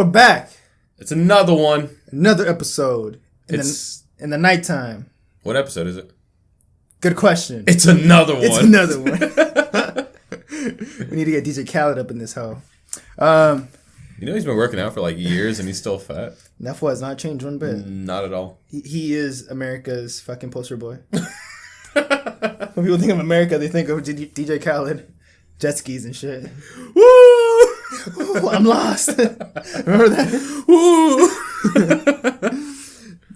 We're back. It's another one. Another episode. In the nighttime. What episode is it? Good question. It's another one. It's another one. We need to get DJ Khaled up in this hoe. You know he's been working out for like years and he's still fat. That fool has not changed one bit. Not at all. He is America's fucking poster boy. When people think of America, they think of DJ Khaled, jet skis and shit. Woo! Ooh, I'm lost. Remember that? Woo!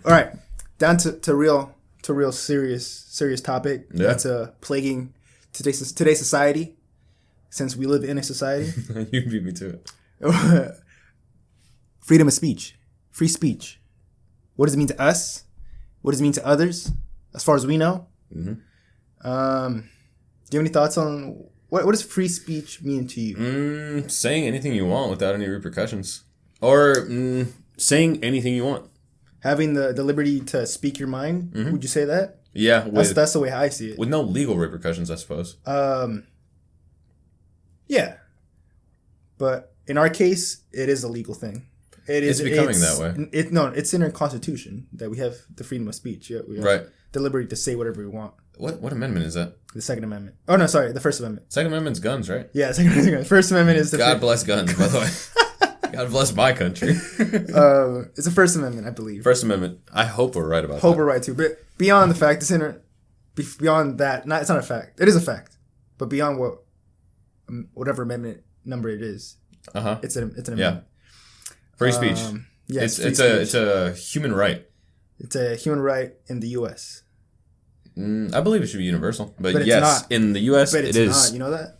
All right, down to real serious topic. Yeah. That's plaguing today's society. Since we live in a society, You beat me to it. freedom of speech, free speech. What does it mean to us? What does it mean to others? As far as we know. Mm-hmm. Do you have any thoughts on what does free speech mean to you? Saying anything you want without any repercussions, or saying anything you want. Having the liberty to speak your mind. Mm-hmm. Would you say that? Yeah, that's the way I see it. With no legal repercussions, I suppose. Yeah, but in our case, it is a legal thing. It's becoming that way. It's in our Constitution that we have the freedom of speech. Yeah, we have right. The liberty to say whatever we want. What amendment is that? The Second Amendment. Oh no, sorry, the First Amendment. Second Amendment's guns, right? Yeah, Second Amendment. First Amendment is the. God bless guns, by the way. God bless my country. It's the First Amendment, I believe. First Amendment. I hope we're right about that. Hope we're right too, but beyond the fact, beyond that, it's not a fact. It is a fact, but beyond whatever amendment number it is, it's an amendment. Yeah. Free speech. Yeah, it's a human right. It's a human right in the U.S. I believe it should be universal, but it's yes, not. in the U.S. But it it's is. not. You know that?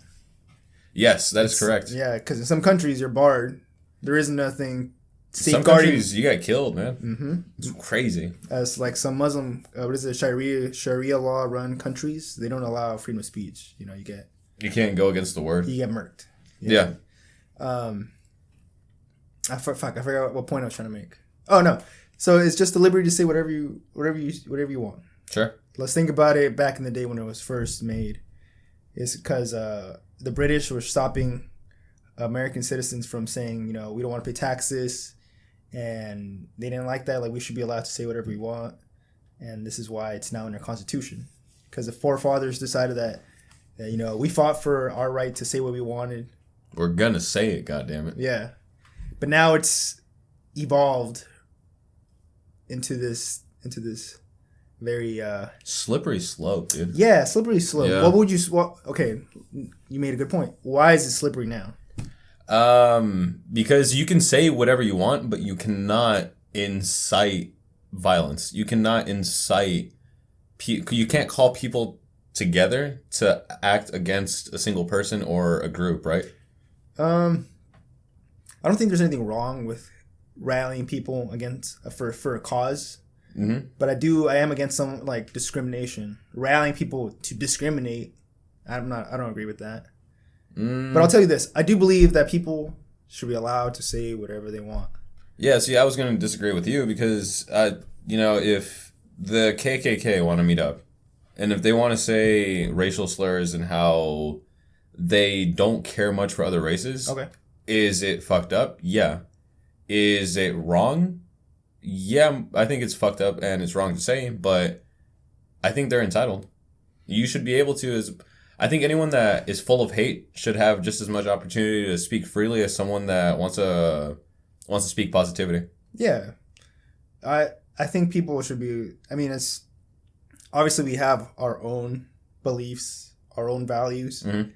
Yes, that is correct. Yeah, because in some countries you're barred. There is nothing safeguarding. Some countries you get killed, man. Mm-hmm. It's crazy. As like some Muslim, Sharia law run countries, they don't allow freedom of speech. You know, you can't go against the word. You get murked. Yeah. I forgot what point I was trying to make. Oh no, so it's just the liberty to say whatever you want. Sure. Let's think about it back in the day when it was first made. It's because the British were stopping American citizens from saying, we don't want to pay taxes, and they didn't like that. Like, we should be allowed to say whatever we want, and this is why it's now in our Constitution, because the forefathers decided that we fought for our right to say what we wanted. We're gonna say it, goddammit. Yeah, but now it's evolved into this very slippery slope, dude. Yeah, slippery slope. Yeah. What would you? Okay, you made a good point. Why is it slippery now? Because you can say whatever you want, but you cannot incite violence. You cannot incite. You can't call people together to act against a single person or a group, right? I don't think there's anything wrong with rallying people against for a cause. Mm-hmm. But I am against some like discrimination. Rallying people to discriminate, I don't agree with that. But I'll tell you this: I do believe that people should be allowed to say whatever they want. Yeah, see, I was going to disagree with you because, if the KKK want to meet up, and if they want to say racial slurs and how they don't care much for other races, okay, is it fucked up? Yeah. Is it wrong? Yeah, I think it's fucked up and it's wrong to say, but I think they're entitled. You should be able to. I think anyone that is full of hate should have just as much opportunity to speak freely as someone that wants to speak positivity. Yeah, I think people should be. I mean, it's obviously we have our own beliefs, our own values. Mm-hmm.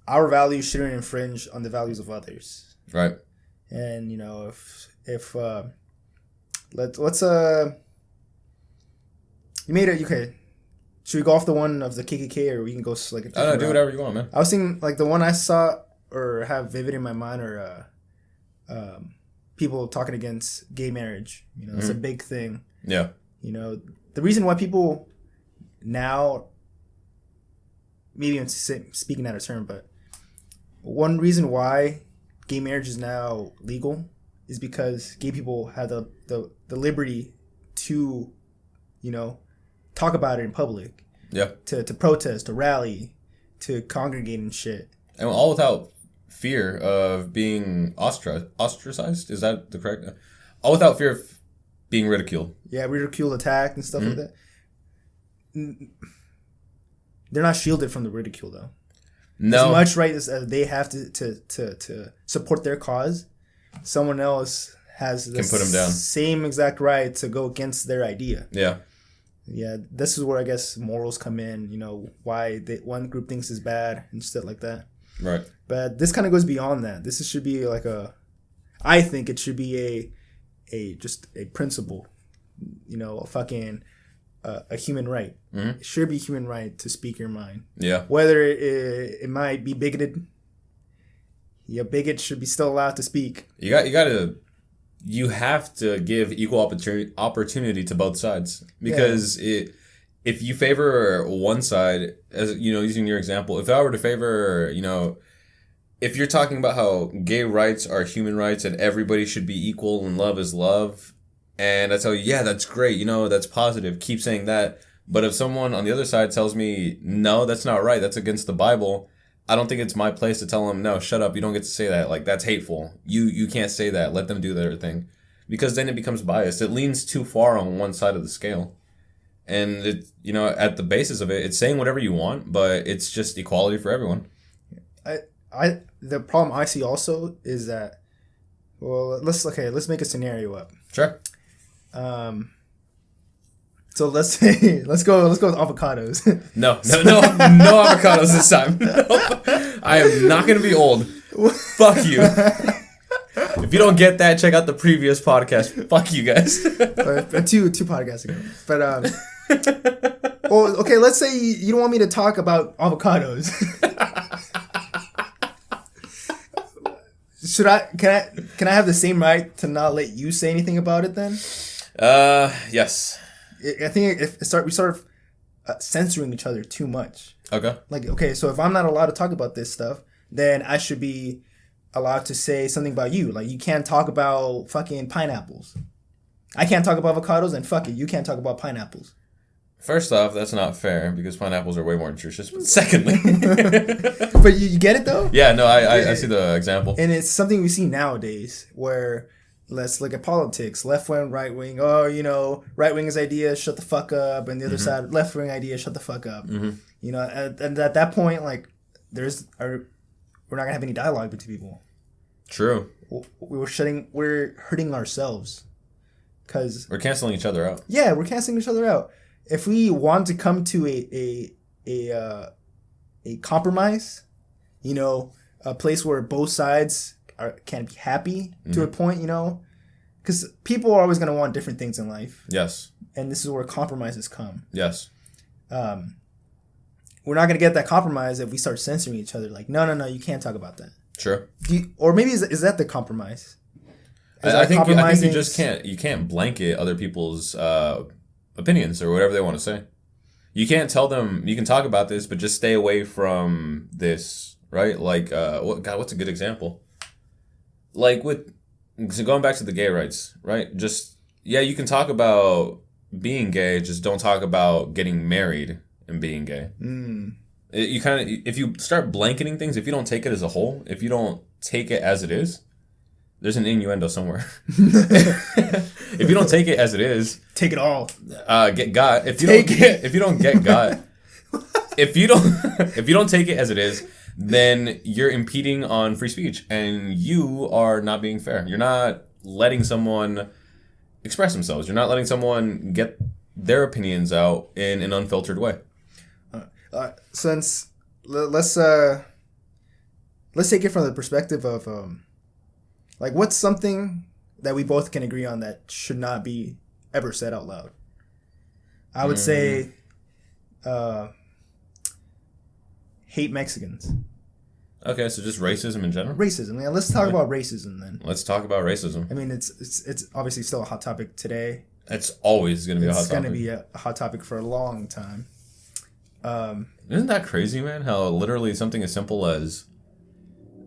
Our values shouldn't infringe on the values of others. Right. And if let's you made it. Okay, should we go off the one of the KKK, or we can go like a do whatever you want, man. I was thinking like the one I saw or have vivid in my mind are people talking against gay marriage. It's a big thing. Yeah. The reason why people now, maybe I'm speaking out of turn, but one reason why gay marriage is now legal is because gay people have the liberty to, talk about it in public. Yeah. To protest, to rally, to congregate and shit. And all without fear of being ostracized. Is that the correct? All without fear of being ridiculed. Yeah, ridiculed, attacked, and stuff like that. They're not shielded from the ridicule, though. No. As much right as they have to support their cause, someone else has the can put them down. Same exact right to go against their idea. Yeah. Yeah, this is where I guess morals come in, why one group thinks is bad and stuff like that. Right. But this kind of goes beyond that. This should be like I think it should be just a principle, a human right. Mm-hmm. It should be a human right to speak your mind. Yeah. Whether it might be bigoted, bigots should be still allowed to speak. You have to give equal opportunity to both sides, because if you favor one side, as using your example, if I were to favor, if you're talking about how gay rights are human rights and everybody should be equal and love is love, and I tell you, yeah, that's great, that's positive, keep saying that. But if someone on the other side tells me, no, that's not right, that's against the Bible, I don't think it's my place to tell them, no, shut up, you don't get to say that. Like, that's hateful. You can't say that. Let them do their thing. Because then it becomes biased. It leans too far on one side of the scale. And, at the basis of it, it's saying whatever you want, but it's just equality for everyone. The problem I see also is that, let's make a scenario up. Sure. So let's go with avocados. No avocados this time. No. I am not going to be old. Fuck you. If you don't get that, check out the previous podcast. Fuck you guys. Two podcasts ago. But okay, let's say you don't want me to talk about avocados. Can I have the same right to not let you say anything about it then? Yes. I think we start censoring each other too much. Okay. So if I'm not allowed to talk about this stuff, then I should be allowed to say something about you. Like, you can't talk about fucking pineapples. I can't talk about avocados, and fuck it, you can't talk about pineapples. First off, that's not fair, because pineapples are way more nutritious. But secondly... But you get it, though? Yeah, no, I see the example. And it's something we see nowadays, where... Let's look at politics. Left wing, right wing. Oh, right wing's idea, shut the fuck up, and the other side, left wing idea, shut the fuck up. Mm-hmm. And at that point, like, we're not gonna have any dialogue between people. True. We're hurting ourselves, because we're canceling each other out. Yeah, we're canceling each other out. If we want to come to a compromise, a place where both sides can be happy to a point, because people are always going to want different things in life. Yes. And this is where compromises come. Yes. We're not going to get that compromise if we start censoring each other. Like, no, you can't talk about that. Sure. Or maybe is that the compromise? I think you just can't blanket other people's opinions or whatever they want to say. You can't tell them you can talk about this, but just stay away from this, right? Like, what's a good example? Like so going back to the gay rights, right? Just, you can talk about being gay, just don't talk about getting married and being gay. You kind of, if you start blanketing things, if you don't take it as a whole, if you don't take it as it is, there's an innuendo somewhere. If you don't take it as it is, take it all. Get got. If you don't get got, if you don't take it as it is, then you're impeding on free speech, and you are not being fair. You're not letting someone express themselves. You're not letting someone get their opinions out in an unfiltered way. Let's take it from the perspective of like, what's something that we both can agree on that should not be ever said out loud? I would say hate Mexicans. Okay, so just racism in general? Racism. Yeah, let's talk about racism then. Let's talk about racism. I mean, it's obviously still a hot topic today. It's always going to be a hot topic. It's going to be a hot topic for a long time. Isn't that crazy, man? How literally something as simple as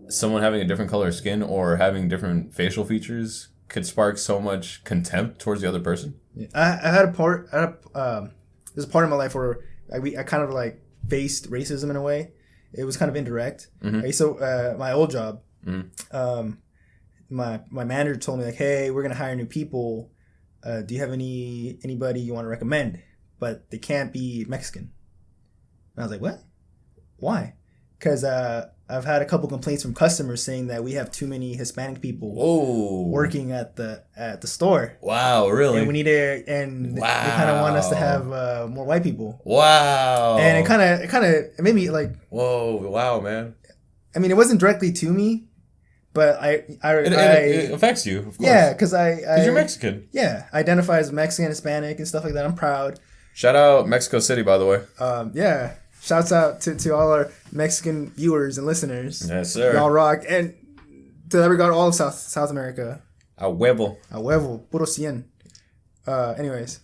someone having a different color of skin or having different facial features could spark so much contempt towards the other person? Yeah. I had a part. There's a part in my life where I kind of like faced racism in a way, it was kind of indirect. Mm-hmm. So my old job, Mm-hmm. my manager told me like, hey, we're gonna hire new people. Do you have anybody you want to recommend? But they can't be Mexican. And I was like, what? Why? Because I've had a couple complaints from customers saying that we have too many Hispanic people working at the store. Wow, really? And we need they kind of want us to have more white people. Wow. And it kind of made me like, whoa, wow, man. I mean, it wasn't directly to me, but it affects you, of course. Yeah, because you're Mexican. Yeah, I identify as Mexican, Hispanic, and stuff like that. I'm proud. Shout out Mexico City, by the way. Yeah. Shouts out to all our Mexican viewers and listeners. Yes, sir. Y'all rock. And to that regard, all of South America. A huevo. A huevo. Puro cien. Anyways.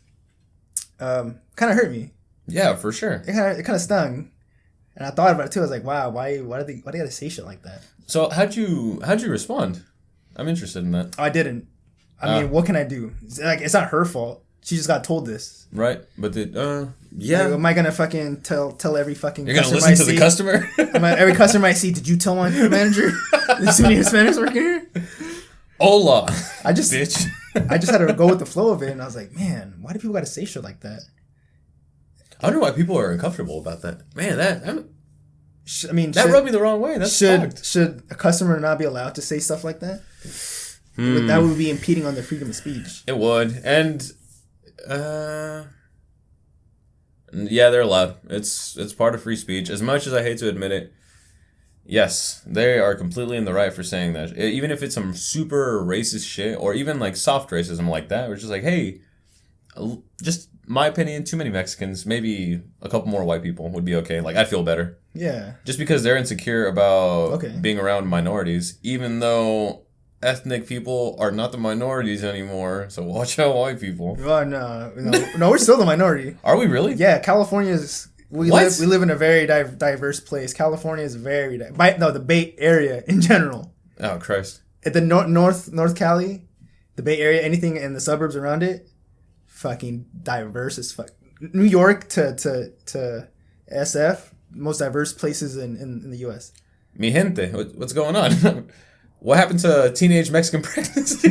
Kind of hurt me. Yeah, for sure. It kind of stung. And I thought about it too. I was like, wow, why do they gotta say shit like that? So how'd you respond? I'm interested in that. I didn't. I mean, what can I do? It's not her fault. She just got told this. Right. But yeah. Like, am I gonna fucking tell every fucking You're gonna listen to the customer? Every customer I see, did you tell my manager there's too many Hispanics working here? Hola. Bitch. I just had to go with the flow of it, and I was like, man, why do people gotta say shit like that? I wonder why people are uncomfortable about that. Man, that rubbed me the wrong way. Should a customer not be allowed to say stuff like that? That would be impeding on their freedom of speech. It would. And yeah, they're allowed. It's part of free speech. As much as I hate to admit it, yes, they are completely in the right for saying that. Even if it's some super racist shit, or even like soft racism like that, we're just like, hey, just my opinion, too many Mexicans, maybe a couple more white people would be okay. Like, I'd feel better. Yeah. Just because they're insecure about being around minorities, even though ethnic people are not the minorities anymore. So watch out, white people. Oh, no, we're still the minority. Are we really? Yeah, California is. We live in a very diverse place. California is very the Bay Area in general. Oh Christ! At the North Cali, the Bay Area, anything in the suburbs around it, fucking diverse as fuck. New York to SF, most diverse places in the U.S. Mi gente, what's going on? What happened to teenage Mexican pregnancy?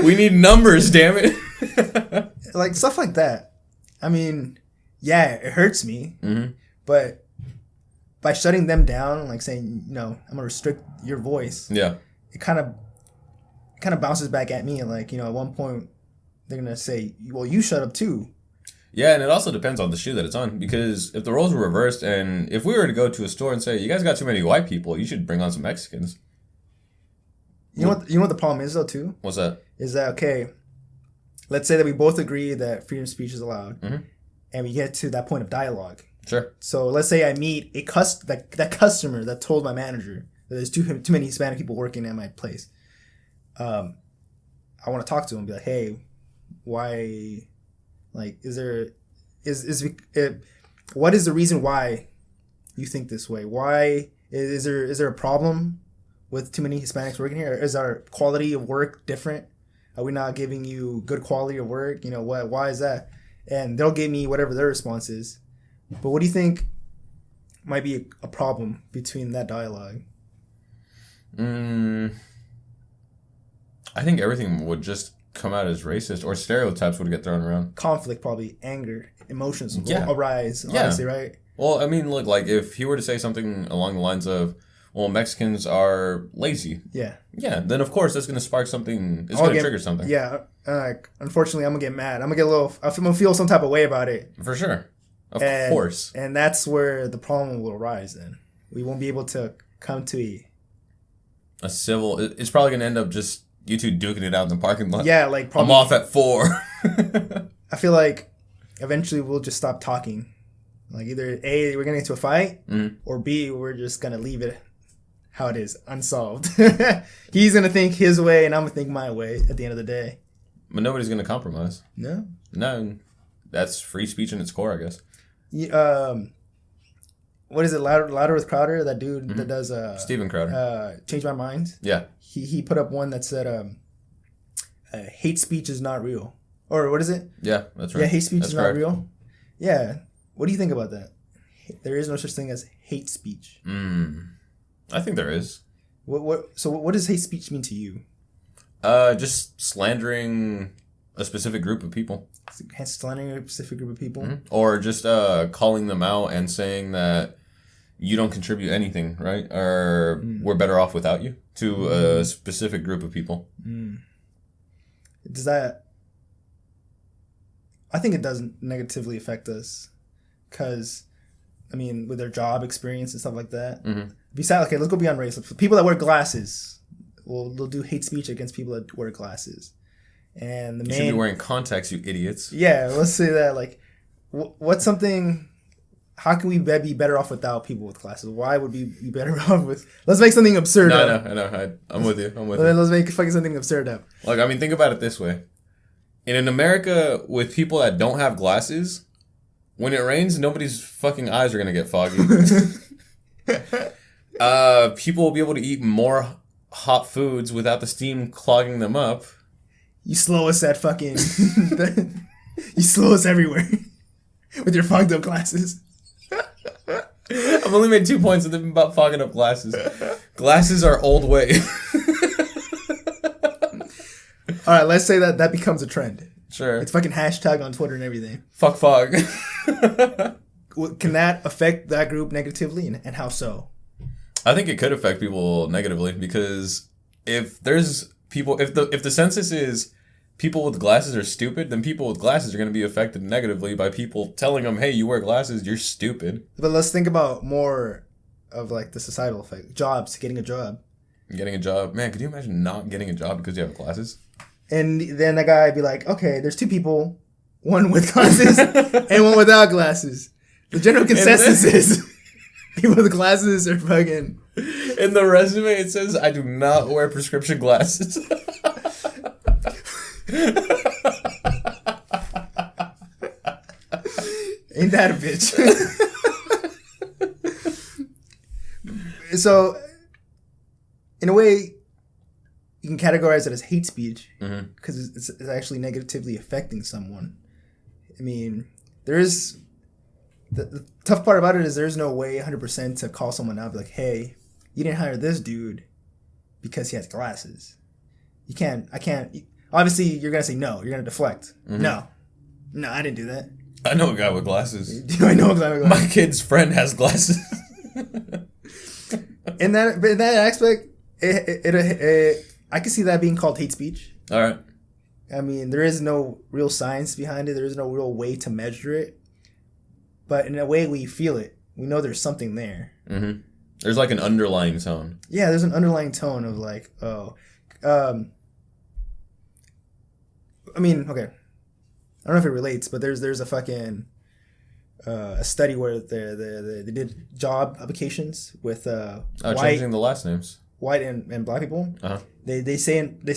We need numbers, damn it. Like, stuff like that. I mean, yeah, it hurts me. Mm-hmm. But by shutting them down, like saying, I'm going to restrict your voice. Yeah. It kind of bounces back at me. And like, at one point, they're going to say, well, you shut up too. Yeah, and it also depends on the shoe that it's on. Because if the roles were reversed, and if we were to go to a store and say, you guys got too many white people, you should bring on some Mexicans. You know what the problem is, though, too? What's that? Is that, okay, let's say that we both agree that freedom of speech is allowed. Mm-hmm. And we get to that point of dialogue. Sure. So let's say I meet that customer that told my manager that there's too many Hispanic people working at my place. I want to talk to him and be like, hey, why... Like, what is the reason why you think this way? Why is there a problem with too many Hispanics working here? Is our quality of work different? Are we not giving you good quality of work? Why is that? And they'll give me whatever their response is. But what do you think might be a problem between that dialogue? I think everything would just come out as racist, or stereotypes would get thrown around. Conflict, probably anger, emotions will arise. Honestly, right? Well, I mean, look, like if he were to say something along the lines of, "Well, Mexicans are lazy." Yeah. Yeah. Then of course that's going to spark something. It's going to trigger something. Yeah. Unfortunately, I'm gonna get mad. I'm gonna feel some type of way about it. For sure. Of course. And that's where the problem will arise. Then we won't be able to come to a civil. It's probably going to end up just you two duking it out in the parking lot. Yeah, like probably, I'm off at 4. I feel like eventually we'll just stop talking. Like either A, we're gonna get into a fight, or B, we're just gonna leave it how it is, unsolved. He's gonna think his way, and I'm gonna think my way at the end of the day. But nobody's gonna compromise. No. That's free speech in its core, I guess. What is it? Louder with Crowder, that dude that does Steven Crowder. Change My Mind. Yeah. He put up one that said hate speech is not real. Or what is it? Yeah, that's right. Yeah, hate speech is not real. Yeah. What do you think about that? There is no such thing as hate speech. I think there is. So what does hate speech mean to you? Just slandering a specific group of people. Slandering a specific group of people? Mm-hmm. Or just calling them out and saying that you don't contribute anything, right? Or we're better off without you to a specific group of people. Does that... I think it doesn't negatively affect us because, I mean, with their job experience and stuff like that. Besides, okay, let's go beyond race. People that wear glasses, they'll do hate speech against people that wear glasses. And the You should be wearing contacts, you idiots. Yeah, let's say that. Like, what's something... How can we be better off without people with glasses? Why would we be better off with... Let's make something absurd up. No. I'm with you. Let's make fucking something absurd up. Like, I mean, think about it this way. In an America with people that don't have glasses, when it rains, nobody's fucking eyes are going to get foggy. People will be able to eat more hot foods without the steam clogging them up. You slow us at fucking... You slow us everywhere. With your fogged up glasses. I've only made 2 points of them about fogging up glasses. Glasses are old way. All right, let's say that becomes a trend. Sure. It's fucking hashtag on Twitter and everything. Fuck fog. Can that affect that group negatively, and how so? I think it could affect people negatively because if there's people, if the census is people with glasses are stupid, then people with glasses are going to be affected negatively by people telling them, hey, you wear glasses, you're stupid. But let's think about more of like the societal effect. Jobs, getting a job. Getting a job. Man, could you imagine not getting a job because you have glasses? And then that guy would be like, okay, there's 2 people, one with glasses and one without glasses. The general consensus is people with glasses are fucking... In the resume, it says, I do not wear prescription glasses. Ain't that a bitch? So, in a way, you can categorize it as hate speech because it's actually negatively affecting someone. I mean, there is... The tough part about it is there's no way 100% to call someone out and be like, hey, you didn't hire this dude because he has glasses. I can't... Obviously, you're going to say no. You're going to deflect. No, I didn't do that. I know a guy with glasses. Do I know a guy with glasses? My kid's friend has glasses. in that aspect, I can see that being called hate speech. All right. I mean, there is no real science behind it. There is no real way to measure it. But in a way, we feel it. We know there's something there. There's like an underlying tone. Yeah, there's an underlying tone of like, oh. I mean, okay. I don't know if it relates, but there's a fucking a study where they did job applications with white, changing the last names, white and black people. They sent 3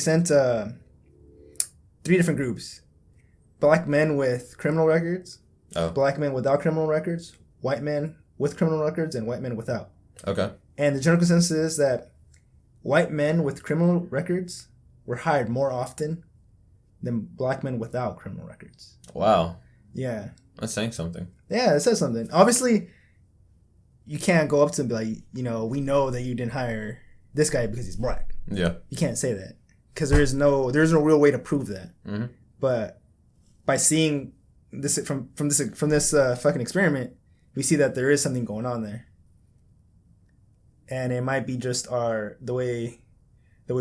different groups: black men with criminal records, black men without criminal records, white men with criminal records, and white men without. Okay. And the general consensus is that white men with criminal records were hired more often than black men without criminal records. Wow. Yeah. That's saying something. Yeah, it says something. Obviously, you can't go up to him and be like, we know that you didn't hire this guy because he's black. Yeah. You can't say that because there is no real way to prove that. But by seeing this from this fucking experiment, we see that there is something going on there, and it might be just the way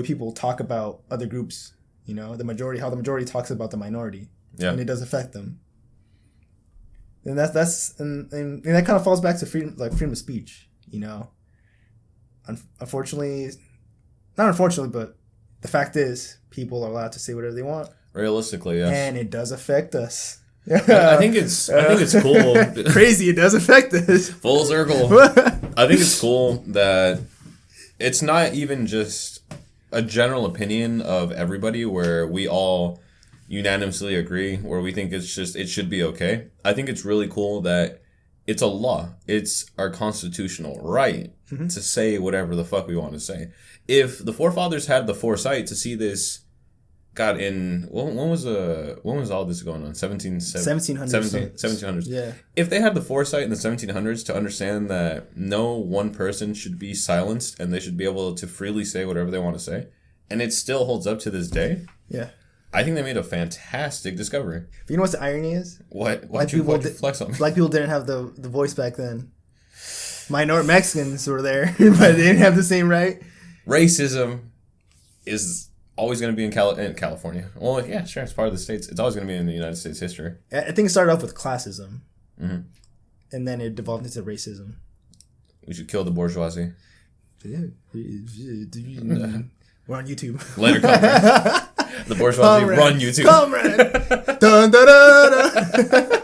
people talk about other groups. How the majority talks about the minority, and it does affect them. And that kind of falls back to freedom of speech. Unfortunately, not unfortunately, but the fact is, people are allowed to say whatever they want. Realistically, yes. And it does affect us. I think it's cool. Crazy, it does affect us. Full circle. I think it's cool that it's not even just a general opinion of everybody where we all unanimously agree, where we think it should be okay. I think it's really cool that it's a law. It's our constitutional right to say whatever the fuck we want to say. If the forefathers had the foresight to see this God, when was all this going on? 1700s. Yeah. If they had the foresight in the 1700s to understand that no one person should be silenced and they should be able to freely say whatever they want to say, and it still holds up to this day. Yeah. I think they made a fantastic discovery. But you know what the irony is? What? Why'd you flex on me? Black people didn't have the voice back then. Mexicans were there, but they didn't have the same right. Racism is always going to be in California. Well, yeah, sure, it's part of the states. It's always going to be in the United States history. I think it started off with classism, and then it devolved into racism. We should kill the bourgeoisie. We're on YouTube. Later, comrade. The bourgeoisie run YouTube. Comrade. Dun, dun, dun, dun.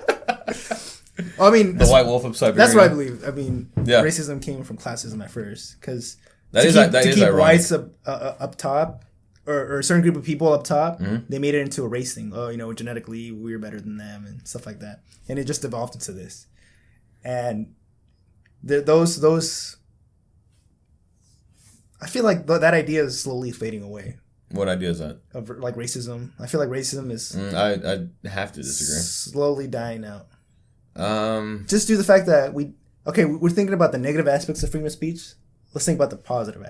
I mean, the white wolf of Siberia. That's what I believe. I mean, racism came from classism at first, because to keep ironic. whites up top, or a certain group of people up top, they made it into a race thing. Oh, genetically we're better than them and stuff like that, and it just evolved into this. And those, I feel like that idea is slowly fading away. What idea is that? Of like racism. I feel like racism is. I have to disagree. Slowly dying out. Just due to the fact that we're thinking about the negative aspects of freedom of speech. Let's think about the positive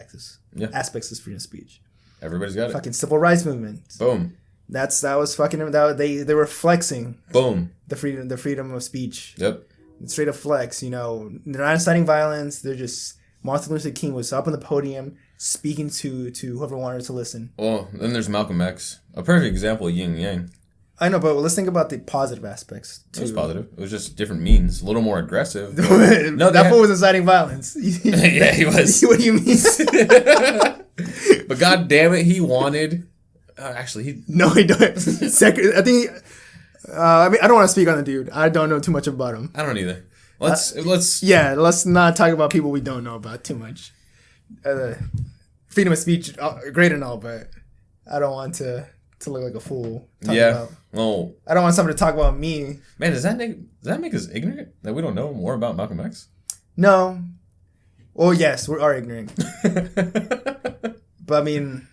aspects of freedom of speech. Everybody's got it. Fucking civil rights movement. Boom. That was fucking. They were flexing. Boom. The freedom of speech. Yep. Straight up flex. They're not inciting violence. They're just. Martin Luther King was up on the podium speaking to whoever wanted to listen. Well, then there's Malcolm X. A perfect example of yin and yang. I know, but let's think about the positive aspects too. It was positive. It was just different means, a little more aggressive. No, that fool was inciting violence. Yeah, he was. What do you mean? But god damn it, he wanted. No, he don't. I think. I don't want to speak on the dude. I don't know too much about him. I don't either. Let's not talk about people we don't know about too much. Freedom of speech, great and all, but I don't want to look like a fool. Well, I don't want someone to talk about me. Man, does that make us ignorant that we don't know more about Malcolm X? No. Well, yes, we are ignorant. But I mean,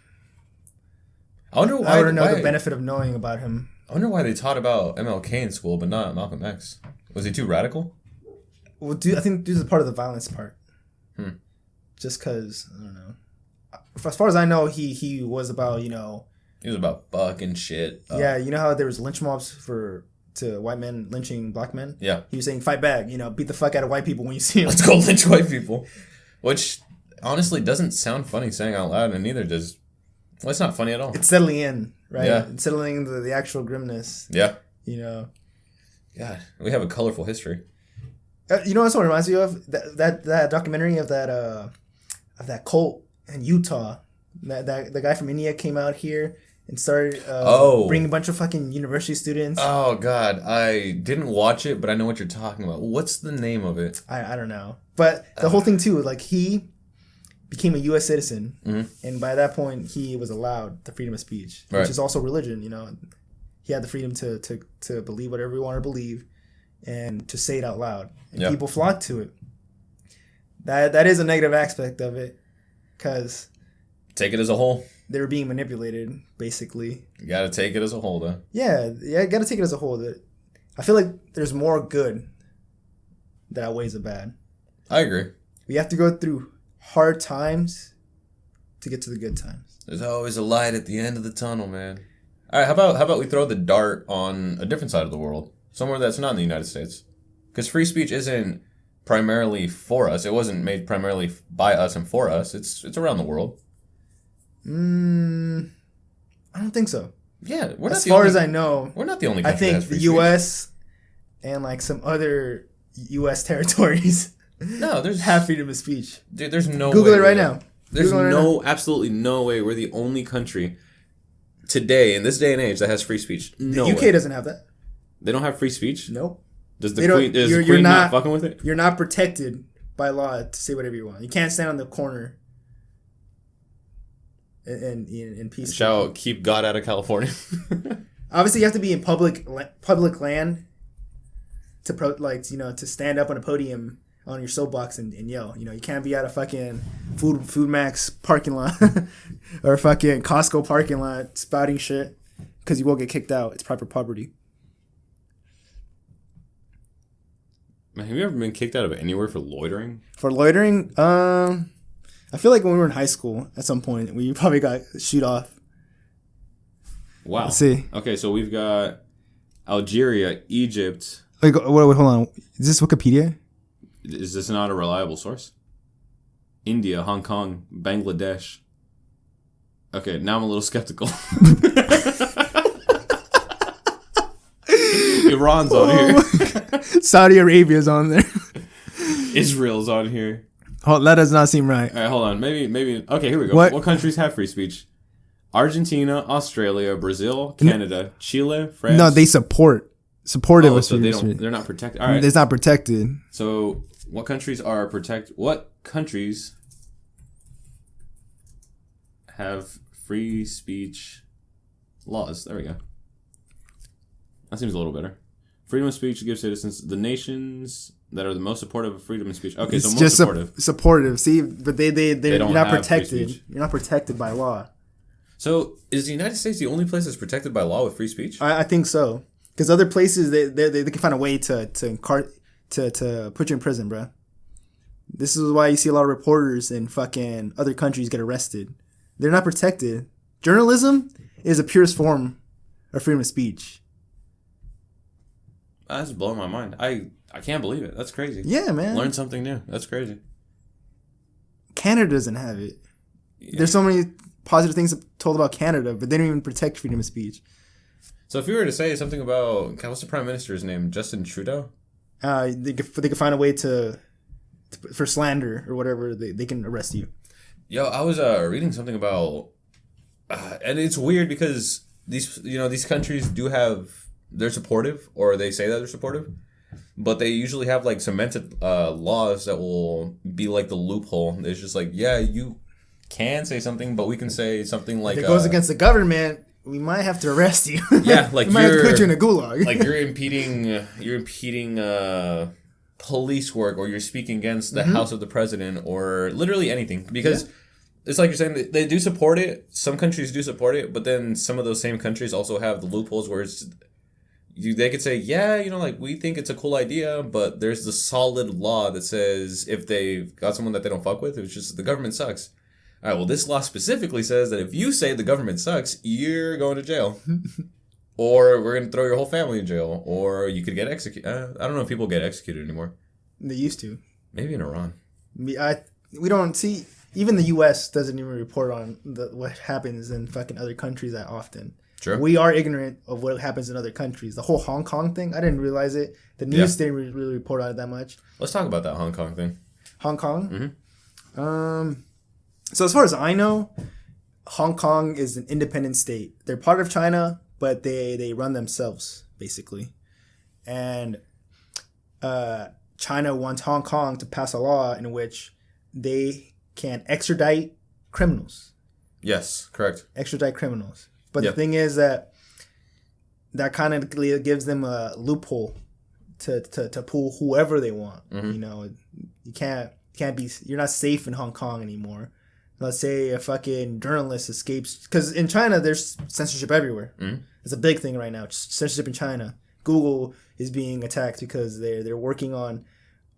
I wonder why. I would know the benefit of knowing about him. I wonder why they taught about MLK in school, but not Malcolm X. Was he too radical? Well, I think due to part of the violence part. Just because, I don't know. As far as I know, he was about, He was about fucking shit up. Yeah, you know how there was lynch mobs to white men lynching black men? Yeah. He was saying, fight back, beat the fuck out of white people when you see them. Let's go lynch white people. Which, honestly, doesn't sound funny saying out loud, and neither does... Well, it's not funny at all. It's settling in, right? Yeah. It's settling into the actual grimness. Yeah. God, we have a colorful history. You know what someone reminds me of? That documentary of that cult in Utah. That the guy from India came out here and started bringing a bunch of fucking university students. Oh God, I didn't watch it, but I know what you're talking about. What's the name of it? I don't know, but the whole thing too, like he became a U.S. citizen, and by that point he was allowed the freedom of speech, which is also religion. He had the freedom to believe whatever he wanted to believe, and to say it out loud, and people flocked to it. That is a negative aspect of it, because take it as a whole. They were being manipulated, basically. You gotta take it as a whole, though. Yeah, you gotta take it as a whole. I feel like there's more good that outweighs the bad. I agree. We have to go through hard times to get to the good times. There's always a light at the end of the tunnel, man. All right, how about we throw the dart on a different side of the world, somewhere that's not in the United States, because free speech isn't primarily for us. It wasn't made primarily by us and for us. It's around the world. I don't think so. Yeah, as far as I know, we're not the only country. I think that has free the U.S. and like some other U.S. territories have freedom of speech. Dude, there's no Google way it right now. There's absolutely no way we're the only country today in this day and age that has free speech. The UK doesn't have that. They don't have free speech? Nope. Does the Queen not fucking with it? You're not protected by law to say whatever you want. You can't stand on the corner and in peace. Shall keep God out of California. Obviously, you have to be in public land to stand up on a podium on your soapbox and yell. You know, you can't be at a fucking Food Max parking lot or a fucking Costco parking lot spouting shit because you will get kicked out. It's private property. Man, have you ever been kicked out of anywhere for loitering? For loitering, I feel like when we were in high school at some point, we probably got shoot off. Wow. Let's see. Okay, so we've got Algeria, Egypt. Wait, hold on. Is this Wikipedia? Is this not a reliable source? India, Hong Kong, Bangladesh. Okay, now I'm a little skeptical. Iran's on here. Saudi Arabia's on there. Israel's on here. Oh, that does not seem right. All right, hold on. Maybe. Okay, here we go. What countries have free speech? Argentina, Australia, Brazil, Canada, Chile, France. No, they supportive of so freedom. they're not protected. All right. It's not protected. So, what countries are protected? What countries have free speech laws? There we go. That seems a little better. Freedom of speech gives citizens the nations that are the most supportive of freedom of speech. Okay, It's so most just supportive. Supportive. See, but they're don't not have free protected. speech. You're not protected by law. So, is the United States the only place that's protected by law with free speech? I think so. Because other places they can find a way to put you in prison, bro. This is why you see a lot of reporters in fucking other countries get arrested. They're not protected. Journalism is the purest form of freedom of speech. That's blowing my mind. I can't believe it. That's crazy. Yeah, man. Learn something new. That's crazy. Canada doesn't have it. Yeah. There's so many positive things told about Canada, but they don't even protect freedom of speech. So if you were to say something about, what's the Prime Minister's name? Justin Trudeau? They could find a way to for slander or whatever, they can arrest you. Yo, I was reading something about, and it's weird because these countries do have, they're supportive, or they say that they're supportive, but they usually have like cemented laws that will be like the loophole. It's just like, yeah, you can say something, but we can say something like, if it goes against the government, we might have to arrest you. Yeah, like we might have to put you in a gulag. Like you're impeding police work, or you're speaking against the house of the president, or literally anything. Because it's like you're saying, they do support it. Some countries do support it, but then some of those same countries also have the loopholes where they could say, yeah, like we think it's a cool idea, but there's the solid law that says if they've got someone that they don't fuck with, it's just the government sucks. All right, well, this law specifically says that if you say the government sucks, you're going to jail. Or we're going to throw your whole family in jail. Or you could get executed. I don't know if people get executed anymore. They used to. Maybe in Iran. We don't see... Even the U.S. doesn't even report on what happens in fucking other countries that often. Sure. We are ignorant of what happens in other countries. The whole Hong Kong thing, I didn't realize it. The news didn't really report on it that much. Let's talk about that Hong Kong thing. Hong Kong? Mm-hmm. So as far as I know, Hong Kong is an independent state. They're part of China, but they run themselves, basically. And China wants Hong Kong to pass a law in which they can extradite criminals. Yes, correct. Extradite criminals. But the thing is that kind of gives them a loophole to pull whoever they want. Mm-hmm. You can't be, you're not safe in Hong Kong anymore. Let's say a fucking journalist escapes, because in China there's censorship everywhere. Mm-hmm. It's a big thing right now. Censorship in China. Google is being attacked because they're working on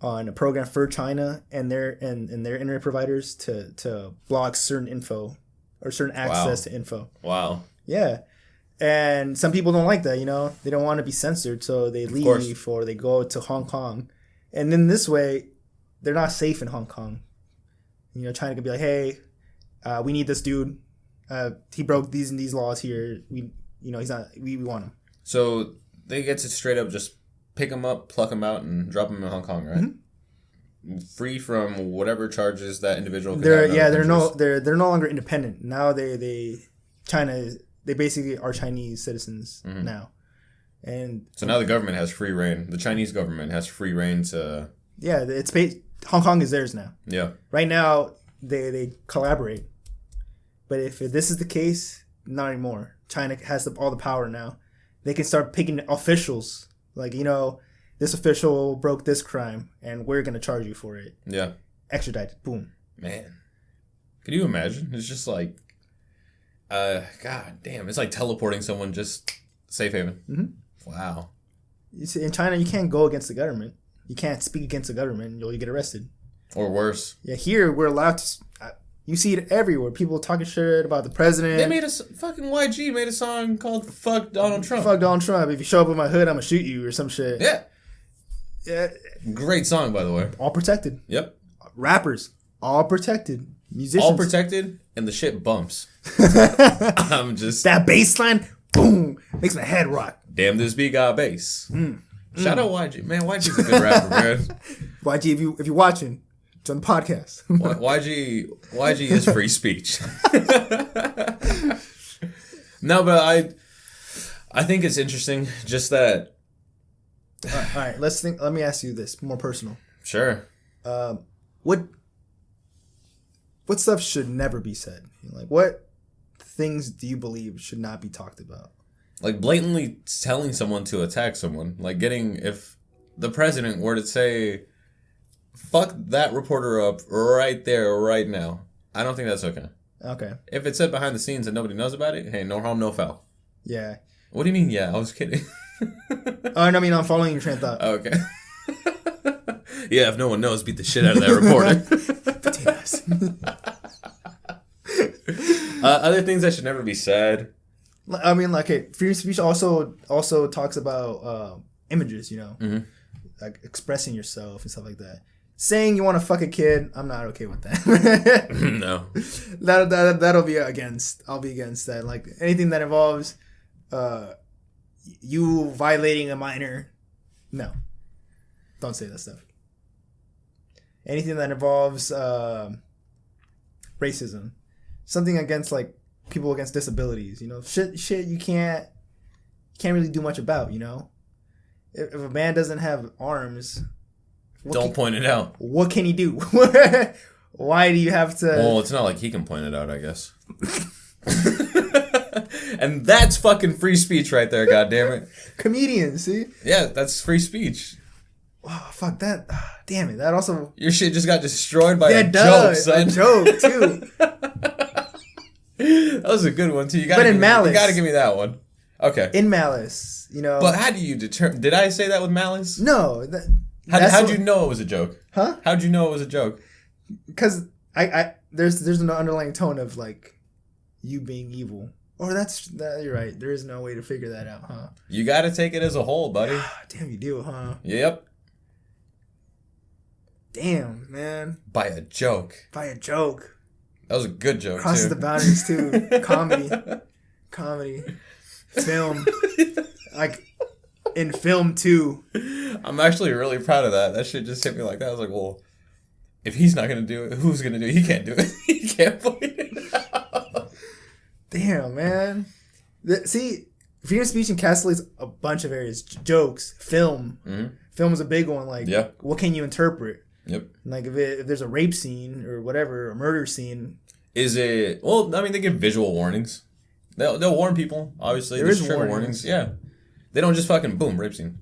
a program for China and their internet providers to block certain info or certain access to info. Wow. Yeah. And some people don't like that, They don't want to be censored, so they leave or they go to Hong Kong. And then this way, they're not safe in Hong Kong. China could be like, hey, we need this dude. He broke these and these laws here. He's not. We want him. So they get to straight up just pick him up, pluck him out, and drop him in Hong Kong, right? Mm-hmm. Free from whatever charges that individual. They're no longer independent now. They basically are Chinese citizens now, and so now the government has free reign. The Chinese government has free reign to. Yeah, Hong Kong is theirs now. Yeah. Right now, they collaborate. But if this is the case, not anymore. China has all the power now. They can start picking officials. Like, this official broke this crime, and we're gonna charge you for it. Yeah. Extradited. Boom. Man, can you imagine? It's just like, god damn, it's like teleporting someone just safe haven. Mm-hmm. Wow. You see, in China, you can't go against the government. You can't speak against the government. You'll get arrested. Or worse. Yeah, here we're allowed to. You see it everywhere. People talking shit about the president. They made fucking YG made a song called "Fuck Donald Trump." Fuck Donald Trump. If you show up in my hood, I'm gonna shoot you or some shit. Yeah. Yeah. Great song, by the way. All protected. Yep. Rappers, all protected. Musicians, all protected, and the shit bumps. I'm just that bass line, boom, makes my head rock. Damn, this beat got bass. Shout out YG, man. YG's a good rapper, man. YG, if you're watching, it's on the podcast. YG is free speech. No, but I think it's interesting. Just that. All right. Let me ask you this, more personal. Sure. What stuff should never be said? Like, what things do you believe should not be talked about? Like blatantly telling someone to attack someone. Like if the president were to say, fuck that reporter up right there, right now. I don't think that's okay. Okay. If it's said behind the scenes and nobody knows about it, hey, no harm, no foul. Yeah. What do you mean, yeah? I was kidding. Oh, no, I mean, I'm following your train of thought. Okay. Yeah, if no one knows, beat the shit out of that reporter. Potatoes. Other things that should never be said. I mean, like, hey, freedom of speech also talks about images, Mm-hmm. like expressing yourself and stuff like that. Saying you want to fuck a kid, I'm not okay with that. No. That'll be against. I'll be against that. Like anything that involves you violating a minor, no. Don't say that stuff. Anything that involves racism, something against like people against disabilities, shit you can't really do much about, If a man doesn't have arms, don't point it out. What can he do? Why do you have to? Well, it's not like he can point it out, I guess. And that's fucking free speech right there, goddammit. Comedians, see? Yeah, that's free speech. Oh, fuck that. Damn it. That also... Your shit just got destroyed by a joke, son. A joke, too. That was a good one, too. You but in Malice. You gotta give me that one. Okay. In Malice, But how do you determine... Did I say that with Malice? No. How'd you know it was a joke? Huh? How'd you know it was a joke? Because there's an underlying tone of, like, you being evil. Or you're right. There is no way to figure that out, huh? You gotta take it as a whole, buddy. Damn, you do, huh? Yep. Damn, man. By a joke. That was a good joke, crosses too. the boundaries, too. Comedy. Film. Like, in film, too. I'm actually really proud of that. That shit just hit me like that. I was like, well, if he's not going to do it, who's going to do it? He can't do it. He can't point it out. Damn, man. See, freedom of speech encapsulates a bunch of areas. Jokes, film. Mm-hmm. Film is a big one. Like, what can you interpret? Yep. Like, if there's a rape scene or whatever, a murder scene. Is it... Well, I mean, they give visual warnings. They'll warn people, obviously. There's trigger warnings. Yeah. They don't just fucking, boom, rape scene.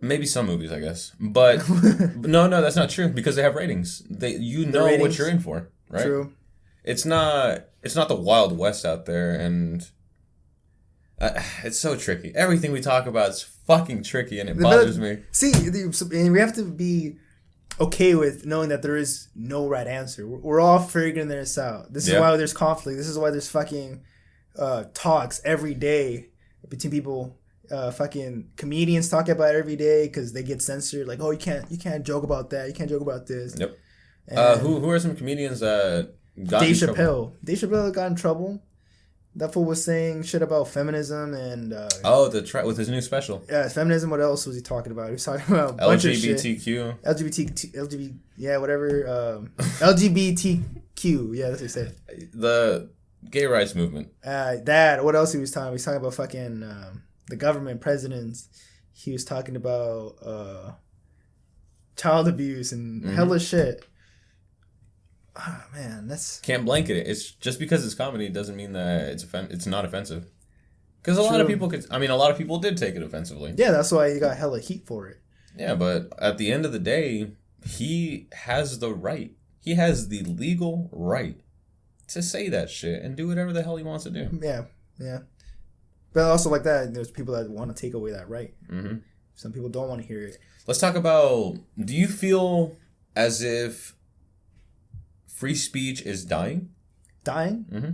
Maybe some movies, I guess. But, no, that's not true because they have ratings. You know what you're in for, right? True. It's not the Wild West out there, and it's so tricky. Everything we talk about is fucking tricky, and it bothers me. See, and we have to be okay with knowing that there is no right answer. We're all figuring this out. This is why there's conflict. This is why there's fucking talks every day between people. Fucking comedians talk about it every day because they get censored. Like, oh, you can't joke about that. You can't joke about this. Yep. Who are some comedians that got Dave in trouble? Dave Chappelle got in trouble. That fool was saying shit about feminism and with his new special. Yeah, feminism. What else was he talking about? He was talking about a bunch LGBTQ. of shit. LGBT, yeah, whatever. LGBTQ, yeah, that's what he said. The gay rights movement. What else he was talking about? He was talking about fucking the government, presidents. He was talking about child abuse and hella shit. Oh, man, that's... Can't blanket it. It's just because it's comedy doesn't mean that it's not offensive. Because a lot of people did take it offensively. Yeah, that's why he got hella heat for it. Yeah, but at the end of the day, he has the right. He has the legal right to say that shit and do whatever the hell he wants to do. Yeah, yeah. But also like that, there's people that want to take away that right. Mm-hmm. Some people don't want to hear it. Let's talk about, do you feel as if free speech is dying? Dying? Mm-hmm.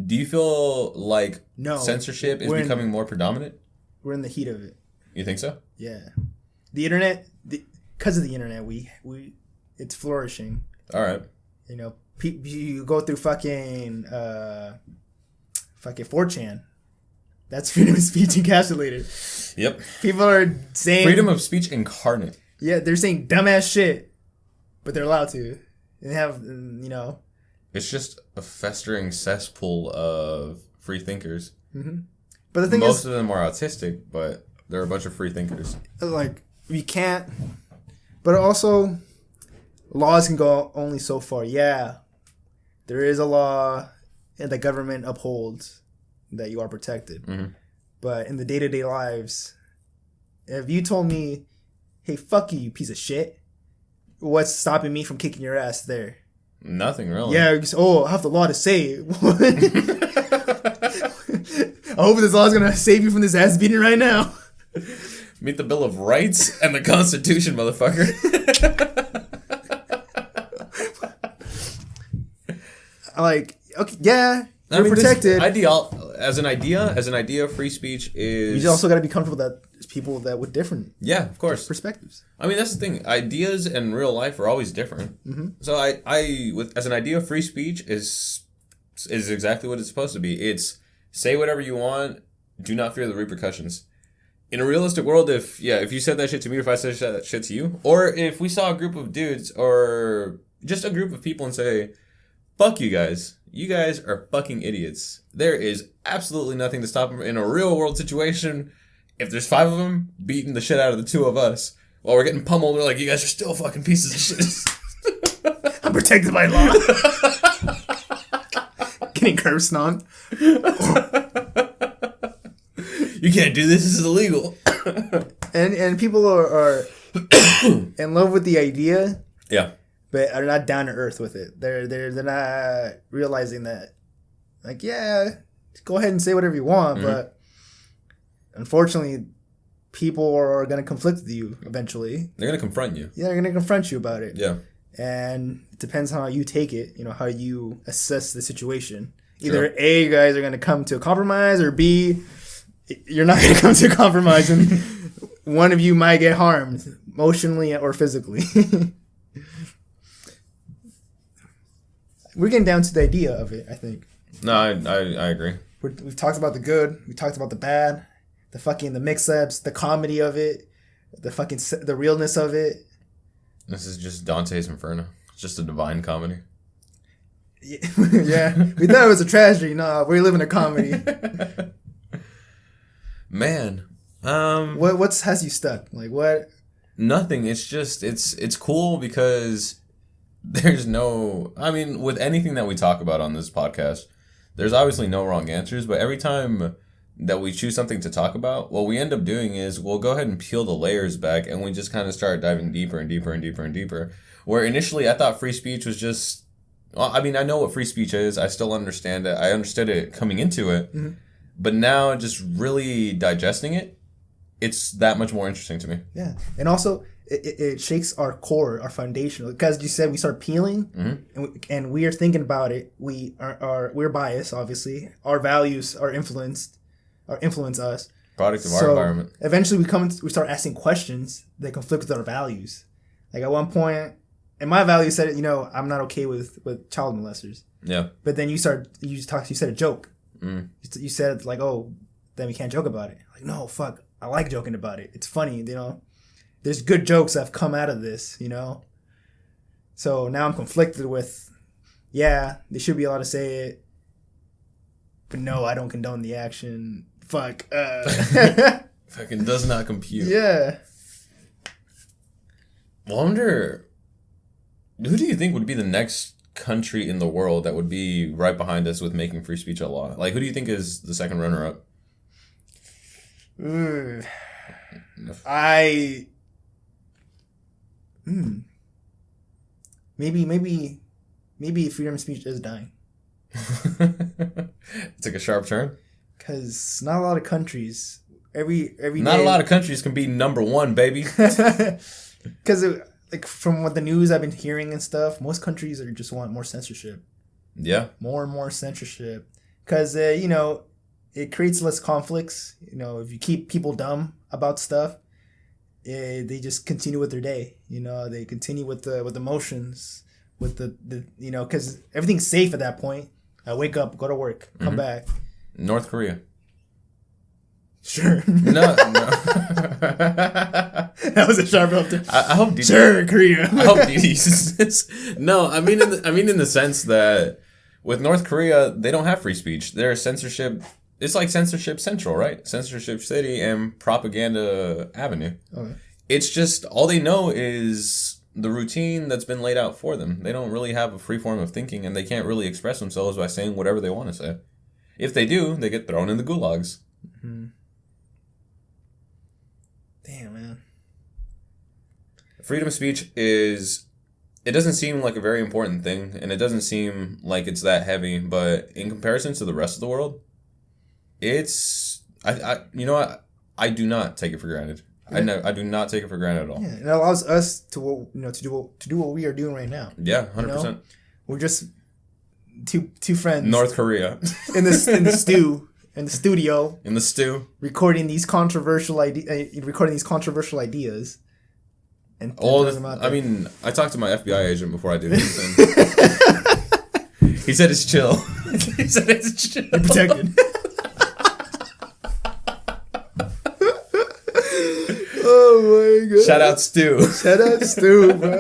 Do you feel like censorship is becoming more predominant? We're in the heat of it. You think so? Yeah. The internet, because of the internet, it's flourishing. All right. You know, you go through fucking 4chan. That's freedom of speech encapsulated. Yep. People are saying... freedom of speech incarnate. Yeah, they're saying dumbass shit, but they're allowed to. They have, It's just a festering cesspool of free thinkers. Mm-hmm. But the thing most of them are autistic, but there are a bunch of free thinkers. Like, we can't... But also, laws can go only so far. Yeah, there is a law and the government upholds that you are protected. Mm-hmm. But in the day-to-day lives, if you told me, hey, fuck you, you piece of shit, what's stopping me from kicking your ass there? Nothing, really. Yeah, I have the law to say it. I hope this law is going to save you from this ass beating right now. Meet the Bill of Rights and the Constitution, motherfucker. Like, okay, yeah, you're protected. As an idea, free speech is... You just also got to be comfortable that there's people that with different... Yeah, of course. Perspectives. I mean, that's the thing. Ideas in real life are always different. Mm-hmm. So as an idea, free speech is exactly what it's supposed to be. It's say whatever you want, do not fear the repercussions. In a realistic world, if you said that shit to me, or if I said that shit to you, or if we saw a group of dudes or just a group of people and say, fuck you guys are fucking idiots. There is absolutely nothing to stop them in a real world situation. If there's 5 of them beating the shit out of the 2 of us while we're getting pummeled, we're like, you guys are still fucking pieces of shit. I'm protected by law. Getting curb stomped. You can't do this. This is illegal. and people are in love with the idea. Yeah. But are not down to earth with it. They're not realizing that, like, yeah, go ahead and say whatever you want, mm-hmm. but unfortunately, people are going to conflict with you eventually. They're going to confront you. Yeah, they're going to confront you about it. Yeah. And it depends on how you take it, how you assess the situation. Either sure. A, you guys are going to come to a compromise, or B, you're not going to come to a compromise and one of you might get harmed emotionally or physically. We're getting down to the idea of it, I think. No, I agree. We've talked about the good. We talked about the bad. The mix-ups, the comedy of it, the realness of it. This is just Dante's Inferno. It's just a divine comedy. Yeah. We thought it was a tragedy. No, we live in a comedy. Man. What has you stuck? Like, what? Nothing. It's just, it's cool because there's no... I mean, with anything that we talk about on this podcast, there's obviously no wrong answers, but every time that we choose something to talk about, what we end up doing is we'll go ahead and peel the layers back and we just kind of start diving deeper and deeper and deeper and deeper. Where initially I thought free speech was just... Well, I mean, I know what free speech is. I still understand it. I understood it coming into it. Mm-hmm. But now just really digesting it, it's that much more interesting to me. Yeah. And also, it shakes our core, our foundation. Because you said we start peeling, mm-hmm. and we are thinking about it. We're biased, obviously. Our values are influence us. Product of our environment. Eventually, we start asking questions that conflict with our values. Like at one point, and my values said, I'm not okay with child molesters. Yeah. But then you said a joke. Mm. You said like, oh, then we can't joke about it. Like, no, fuck. I like joking about it. It's funny, There's good jokes that have come out of this, So now I'm conflicted with, yeah, they should be allowed to say it, but no, I don't condone the action. Fuck. Fucking does not compute. Yeah. Wonder, who do you think would be the next country in the world that would be right behind us with making free speech a law? Like, who do you think is the second runner-up? Maybe freedom of speech is dying. It's like a sharp turn. Because not a lot of countries every not day, a lot of countries can be number one, baby. Because like from what the news I've been hearing and stuff, most countries are just want more censorship. Yeah. More and more censorship. Because you know, it creates less conflicts. You know, if you keep people dumb about stuff, they just continue with their day. You know, they continue with the motions, with the you know, because everything's safe at that point. I wake up, go to work, come back. North Korea. Sure. No. That was a sharp up. I hope. Sure, Korea. I hope DD. No, I mean in the sense that with North Korea, they don't have free speech. There's censorship. It's like censorship central, right? Censorship city and propaganda avenue. Okay. It's just all they know is the routine that's been laid out for them. They don't really have a free form of thinking, and they can't really express themselves by saying whatever they want to say. If they do, they get thrown in the gulags. Mm-hmm. Damn, man. Freedom of speech it doesn't seem like a very important thing, and it doesn't seem like it's that heavy, but in comparison to the rest of the world, it's, you know what, I do not take it for granted. Yeah. I do not take it for granted at all. Yeah, it allows us to do what we are doing right now. Yeah, 100%. You know? We're just two friends. North Korea. in the studio. In the stew. Recording these controversial ideas. And I mean, I talked to my FBI agent before I did this. And he said it's chill. He said it's chill. You're protected. Oh my god. Shout out Stu, bro.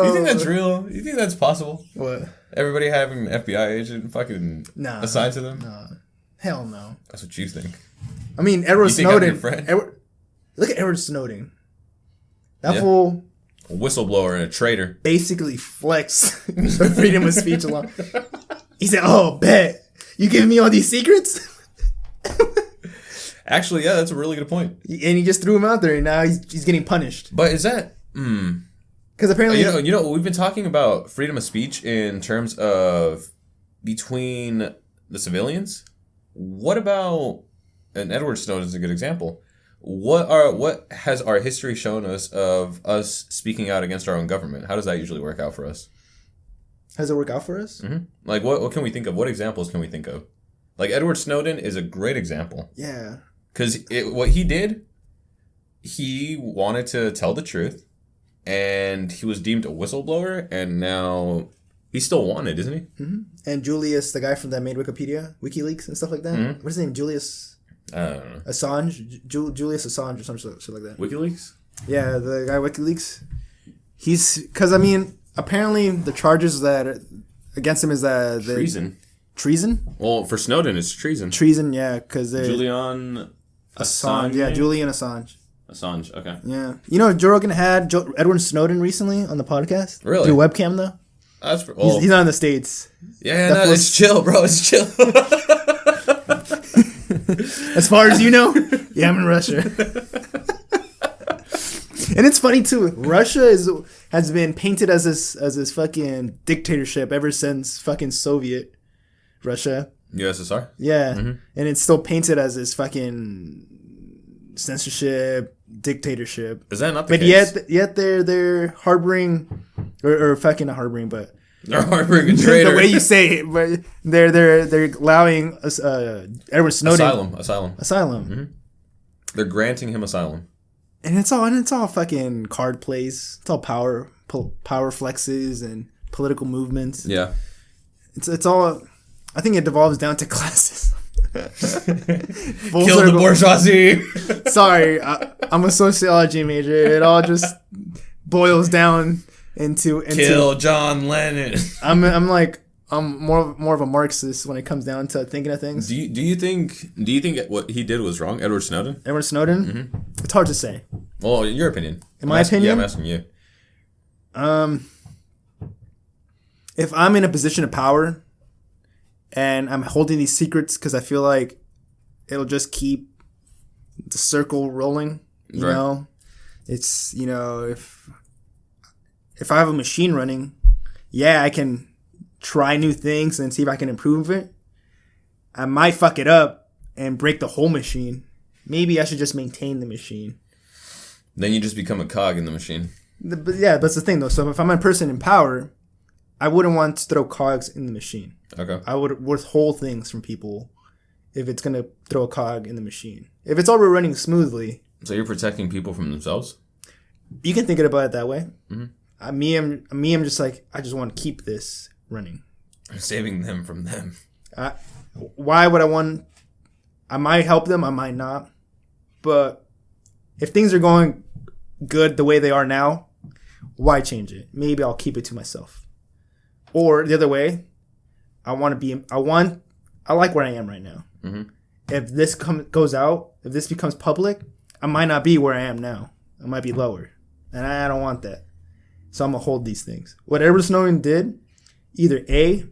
You think that's real? You think that's possible? What? Everybody having an FBI agent fucking assigned to them? Nah. Hell no. That's what you think. I mean, Edward Snowden. Look at Edward Snowden. That fool. A whistleblower and a traitor. Basically flex the freedom of speech along. He said, "Oh, bet. You giving me all these secrets?" Actually, yeah, that's a really good point. And he just threw him out there, and now he's getting punished. But is that... Because apparently... You know, we've been talking about freedom of speech in terms of between the civilians. What about... And Edward Snowden is a good example. What has our history shown us of us speaking out against our own government? How does that usually work out for us? How does it work out for us? Mm-hmm. Like, what can we think of? What examples can we think of? Like, Edward Snowden is a great example. Yeah. Because what he did, he wanted to tell the truth, and he was deemed a whistleblower, and now he's still wanted, isn't he? Mm-hmm. And Julius, the guy that made WikiLeaks and stuff like that. Mm-hmm. What's his name? Julius... I don't know. Assange? Julius Assange or some shit like that. WikiLeaks? Yeah, the guy WikiLeaks. Because, I mean, apparently the charges that against him is that... Treason? Well, for Snowden, it's treason. Treason, yeah, because they... Julian Assange? Yeah, Julian Assange. Assange, okay. Yeah. You know, Joe Rogan had Edward Snowden recently on the podcast? Really? Through webcam, though? He's not in the States. Yeah, no, it's chill, bro. It's chill. As far as you know? Yeah, I'm in Russia. And it's funny, too. Russia has been painted as this fucking dictatorship ever since fucking Soviet Russia. USSR? Yeah. Mm-hmm. And it's still painted as this fucking censorship, dictatorship. Is that not the case? But yet they're harboring, or fucking not harboring, but they're harboring a traitor. The way you say it, but they're allowing Edward Snowden asylum. Mm-hmm. They're granting him asylum. And it's all fucking card plays. It's all power flexes and political movements. Yeah. It's all. I think it devolves down to classes. Kill the bourgeoisie. Sorry, I'm a sociology major. It all just boils down into kill John Lennon. I'm more of a Marxist when it comes down to thinking of things. Do you think what he did was wrong, Edward Snowden? Edward Snowden? Mm-hmm. It's hard to say. Well, in your opinion. In my opinion? Yeah, I'm asking you. if I'm in a position of power and I'm holding these secrets because I feel like it'll just keep the circle rolling, you know? It's, you know, if I have a machine running, yeah, I can try new things and see if I can improve it. I might fuck it up and break the whole machine. Maybe I should just maintain the machine. Then you just become a cog in the machine. But yeah, that's the thing though. So if I'm a person in power, I wouldn't want to throw cogs in the machine. Okay. I would withhold things from people if it's going to throw a cog in the machine. If it's already running smoothly. So you're protecting people from themselves? You can think about it that way. Mm-hmm. I'm just like, I just want to keep this running. Saving them from them. Why would I want... I might help them, I might not. But if things are going good the way they are now, why change it? Maybe I'll keep it to myself. Or the other way, I like where I am right now. Mm-hmm. If this goes out, if this becomes public, I might not be where I am now. I might be lower. And I don't want that. So I'm going to hold these things. What Edward Snowden did, either A,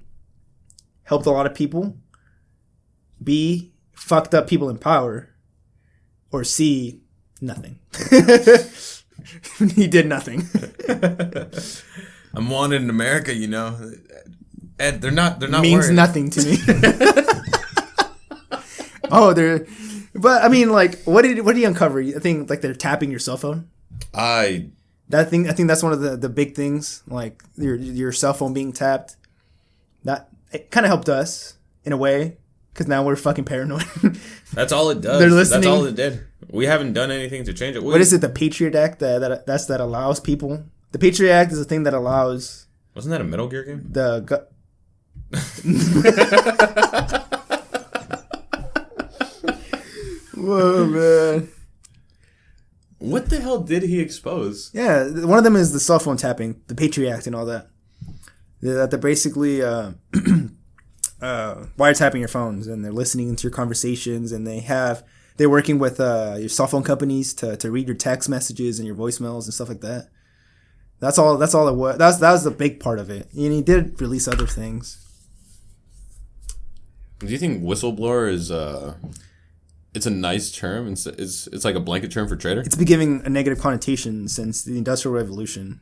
helped a lot of people, B, fucked up people in power, or C, nothing. He did nothing. I'm wanted in America, you know. Ed, they're not means worried. Nothing to me. But I mean, like, what did he uncover? I think like they're tapping your cell phone. I think that's one of the big things, like your cell phone being tapped. That it kind of helped us in a way because now we're fucking paranoid. That's all it does. They're listening. That's all it did. We haven't done anything to change it. What is it? The Patriot Act that allows people. The Patriot Act is a thing that allows. Wasn't that a Metal Gear game? Whoa, man. What the hell did he expose? Yeah, one of them is the cell phone tapping, the Patriot Act and all that. That they're basically wiretapping your phones and they're listening to your conversations and they're working with your cell phone companies to read your text messages and your voicemails and stuff like that. That's all it was. That was the big part of it. And he did release other things. Do you think whistleblower is it's a nice term? It's like a blanket term for traitor? It's been giving a negative connotation since the Industrial Revolution.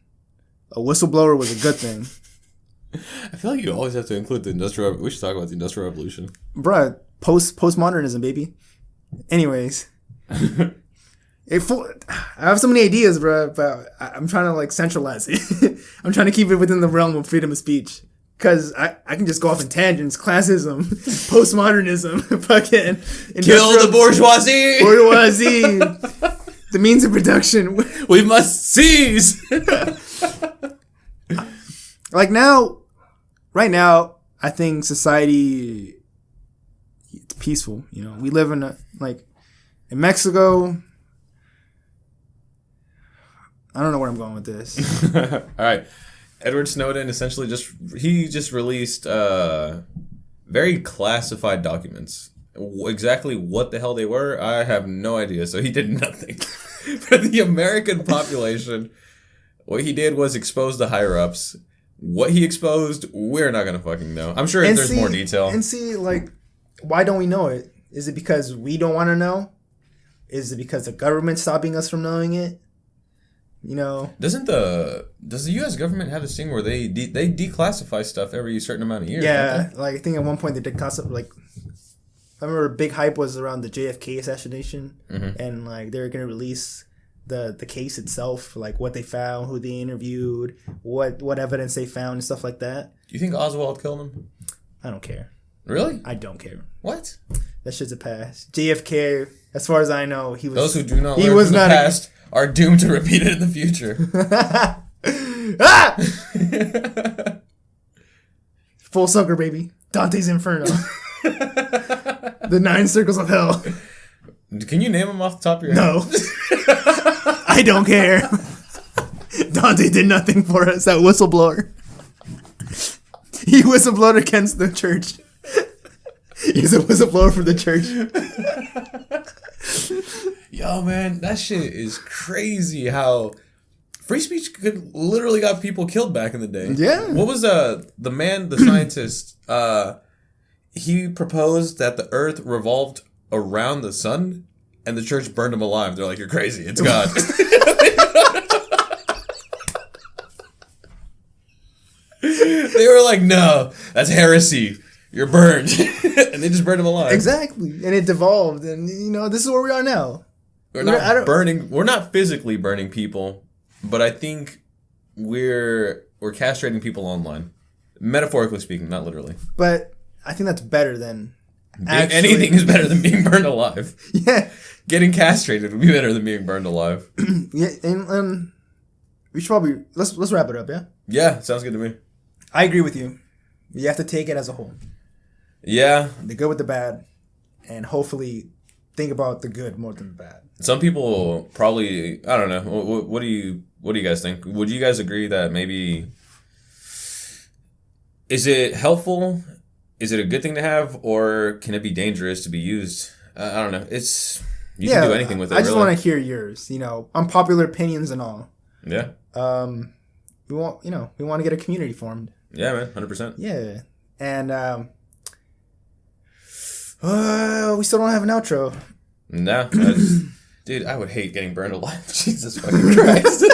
A whistleblower was a good thing. I feel like you always have to include the Industrial... We should talk about the Industrial Revolution. Bruh, postmodernism, baby. Anyways. I have so many ideas, bro, but I'm trying to like centralize it. I'm trying to keep it within the realm of freedom of speech. Because I can just go off in tangents. Classism, postmodernism, fucking... Kill the bourgeoisie! Bourgeoisie! The means of production. We must seize! Like right now, I think society, it's peaceful. You know, we live in in Mexico... I don't know where I'm going with this. All right. Edward Snowden essentially just released very classified documents. Exactly what the hell they were, I have no idea. So he did nothing. For the American population, what he did was expose the higher-ups. What he exposed, we're not going to fucking know. I'm sure there's more detail. And see, like, why don't we know it? Is it because we don't want to know? Is it because the government's stopping us from knowing it? You know, does the U.S. government have this thing where they declassify stuff every certain amount of years? Yeah, like I think at one point they did declassify. Like, I remember a big hype was around the JFK assassination, and like they were gonna release the case itself, like what they found, who they interviewed, what evidence they found, and stuff like that. Do you think Oswald killed him? I don't care. Really? I don't care. What? That shit's a pass. JFK, as far as I know, he was. Those who do not learn from the past are doomed to repeat it in the future. Full sucker, baby. Dante's Inferno. The 9 circles of hell. Can you name them off the top of your head? No. I don't care. Dante did nothing for us. That whistleblower. He whistleblowed against the church. He's a whistleblower for the church. Yo, man, that shit is crazy how free speech could literally got people killed back in the day. Yeah. What was the scientist? He proposed that the Earth revolved around the sun, and the church burned him alive. They're like, "You're crazy. It's God." They were like, "No, that's heresy. You're burned," and they just burned him alive. Exactly, and it devolved, and this is where we are now. We're not burning. We're not physically burning people, but I think we're castrating people online, metaphorically speaking, not literally. But I think that's better than anything is better than being burned alive. Yeah, getting castrated would be better than being burned alive. Yeah, and we should probably let's wrap it up. Yeah. Yeah, sounds good to me. I agree with you. You have to take it as a whole. Yeah, the good with the bad, and hopefully think about the good more than the bad. Some people probably, I don't know. What do you guys think? Would you guys agree that maybe, is it helpful? Is it a good thing to have, or can it be dangerous to be used? I don't know. You can do anything with it. I just want to hear yours. Unpopular opinions and all. Yeah. We want to get a community formed. Yeah, man, 100%. Yeah, and we still don't have an outro. No, dude, I would hate getting burned alive. Jesus fucking Christ.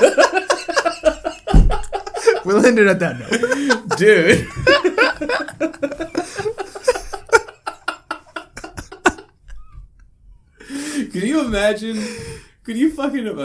We'll end it at that note. Dude. Can you imagine? Could you fucking